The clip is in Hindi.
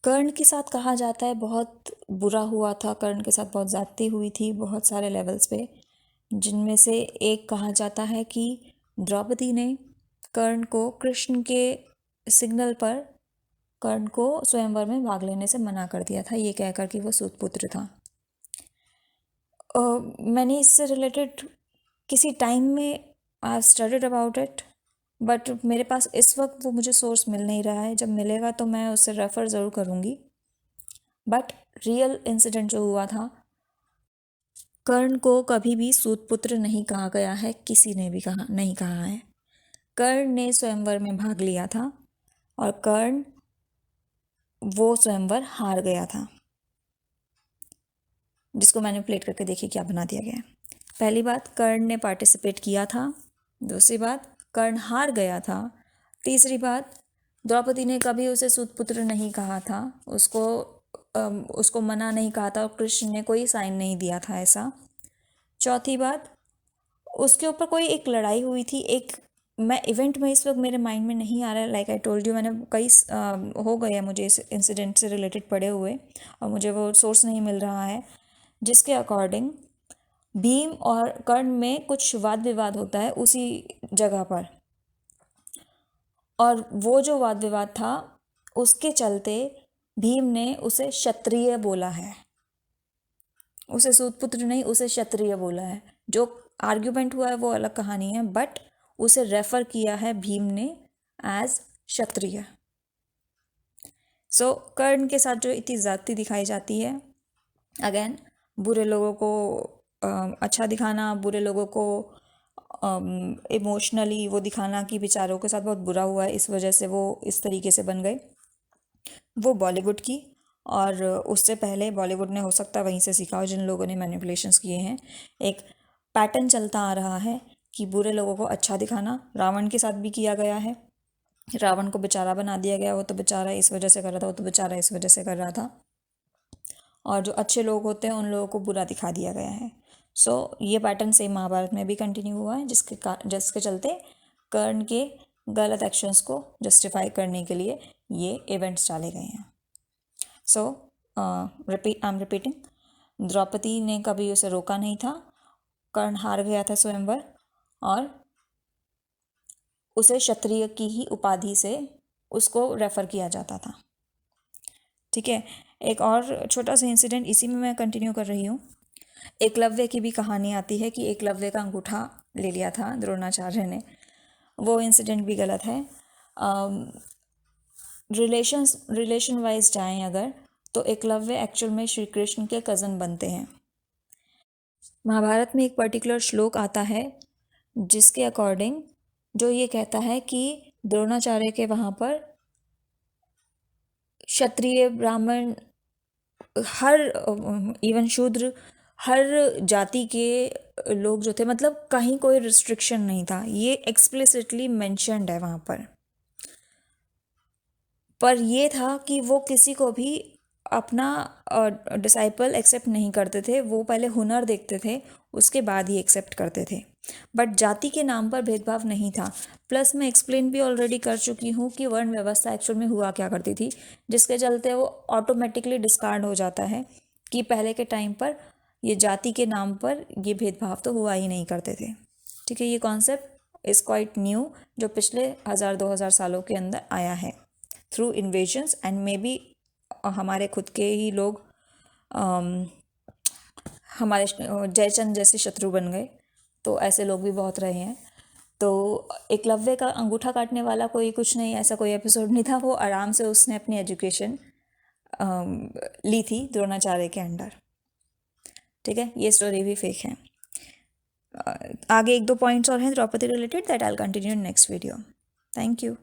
कर्ण के साथ कहा जाता है बहुत बुरा हुआ था, कर्ण के साथ बहुत ज़्यादती हुई थी बहुत सारे लेवल्स पे, जिनमें से एक कहा जाता है कि द्रौपदी ने कर्ण को कृष्ण के सिग्नल पर कर्ण को स्वयंवर में भाग लेने से मना कर दिया था, ये कहकर कि वो सूतपुत्र था। मैंने इससे रिलेटेड किसी टाइम में I studied about it, but मेरे पास इस वक्त वो मुझे सोर्स मिल नहीं रहा है। जब मिलेगा तो मैं उससे रेफ़र ज़रूर करूँगी। बट रियल इंसिडेंट जो हुआ था, कर्ण को कभी भी सूतपुत्र नहीं कहा गया है, किसी ने भी कहा नहीं कहा है। कर्ण ने स्वयंवर में भाग लिया था और कर्ण वो स्वयंवर हार गया था, जिसको मैनिपुलेट करके देखिए क्या बना दिया गया है। पहली बात, कर्ण ने पार्टिसिपेट किया था। दूसरी बात, कर्ण हार गया था। तीसरी बात, द्रौपदी ने कभी उसे सूतपुत्र नहीं कहा था, उसको मना नहीं कहा था और कृष्ण ने कोई साइन नहीं दिया था ऐसा। चौथी बात, उसके ऊपर कोई एक लड़ाई हुई थी, एक मैं इवेंट में इस वक्त मेरे माइंड में नहीं आ रहा है। लाइक आई टोल्ड यू, मैंने कई हो गए हैं मुझे इस इंसिडेंट से रिलेटेड पढ़े हुए और मुझे वो सोर्स नहीं मिल रहा है, जिसके अकॉर्डिंग भीम और कर्ण में कुछ वाद विवाद होता है उसी जगह पर, और वो जो वाद विवाद था उसके चलते भीम ने उसे क्षत्रिय बोला है, उसे सूतपुत्र नहीं, उसे क्षत्रिय बोला है। जो आर्ग्यूमेंट हुआ है वो अलग कहानी है, बट उसे रेफर किया है भीम ने एज क्षत्रिय। सो कर्ण के साथ जो इतनी ज़्यादती दिखाई जाती है, अगेन बुरे लोगों को अच्छा दिखाना, बुरे लोगों को इमोशनली वो दिखाना कि बेचारों के साथ बहुत बुरा हुआ है, इस वजह से वो इस तरीके से बन गए, वो बॉलीवुड की। और उससे पहले बॉलीवुड ने हो सकता है वहीं से सीखा हो, जिन लोगों ने मैनिपुलेशंस किए हैं। एक पैटर्न चलता आ रहा है कि बुरे लोगों को अच्छा दिखाना। रावण के साथ भी किया गया है, रावण को बेचारा बना दिया गया, वो तो बेचारा इस वजह से कर रहा था, वो तो बेचारा इस वजह से कर रहा था, और जो अच्छे लोग होते हैं उन लोगों को बुरा दिखा दिया गया है। सो ये पैटर्न सेम महाभारत में भी कंटिन्यू हुआ है, जिसके चलते कर्ण के गलत एक्शंस को जस्टिफाई करने के लिए ये इवेंट्स डाले गए हैं। सो आई एम रिपीटिंग, द्रौपदी ने कभी उसे रोका नहीं था, कर्ण हार गया था स्वयंवर, और उसे क्षत्रिय की ही उपाधि से उसको रेफर किया जाता था। ठीक है, एक और छोटा सा इंसिडेंट इसी में मैं कंटिन्यू कर रही हूँ। एकलव्य की भी कहानी आती है कि एकलव्य का अंगूठा ले लिया था द्रोणाचार्य ने, वो इंसिडेंट भी गलत है। रिलेशन वाइज जाएं अगर, तो एकलव्य एक्चुअल में श्री कृष्ण के कज़न बनते हैं। महाभारत में एक पर्टिकुलर श्लोक आता है जिसके अकॉर्डिंग जो ये कहता है कि द्रोणाचार्य के वहाँ पर क्षत्रिय, ब्राह्मण, हर इवन शूद्र, हर जाति के लोग जो थे, मतलब कहीं कोई रिस्ट्रिक्शन नहीं था, ये एक्सप्लिसिटली मेंशन्ड है वहाँ पर ये था कि वो किसी को भी अपना डिसाइपल एक्सेप्ट नहीं करते थे, वो पहले हुनर देखते थे उसके बाद ही एक्सेप्ट करते थे, बट जाति के नाम पर भेदभाव नहीं था। प्लस मैं एक्सप्लेन भी ऑलरेडी कर चुकी हूँ कि वर्ण व्यवस्था एक्चुअल में हुआ क्या करती थी, जिसके चलते वो ऑटोमेटिकली डिस्कार्ड हो जाता है कि पहले के टाइम पर ये जाति के नाम पर ये भेदभाव तो हुआ ही नहीं करते थे। ठीक है, ये कॉन्सेप्ट इज़ क्वाइट न्यू, जो पिछले 1000-2000 सालों के अंदर आया है through invasions, and may be हमारे खुद के ही लोग हमारे जयचंद जैसे शत्रु बन गए, तो ऐसे लोग भी बहुत रहे हैं। तो एकलव्य का अंगूठा काटने वाला कोई कुछ नहीं, ऐसा कोई एपिसोड नहीं था, वो आराम से उसने अपनी एजुकेशन ली थी द्रोणाचार्य के अंडर। ठीक है, ये स्टोरी भी फेक है। आगे 1-2 पॉइंट्स और हैं Draupadi related, that I will continue in next video. Thank you.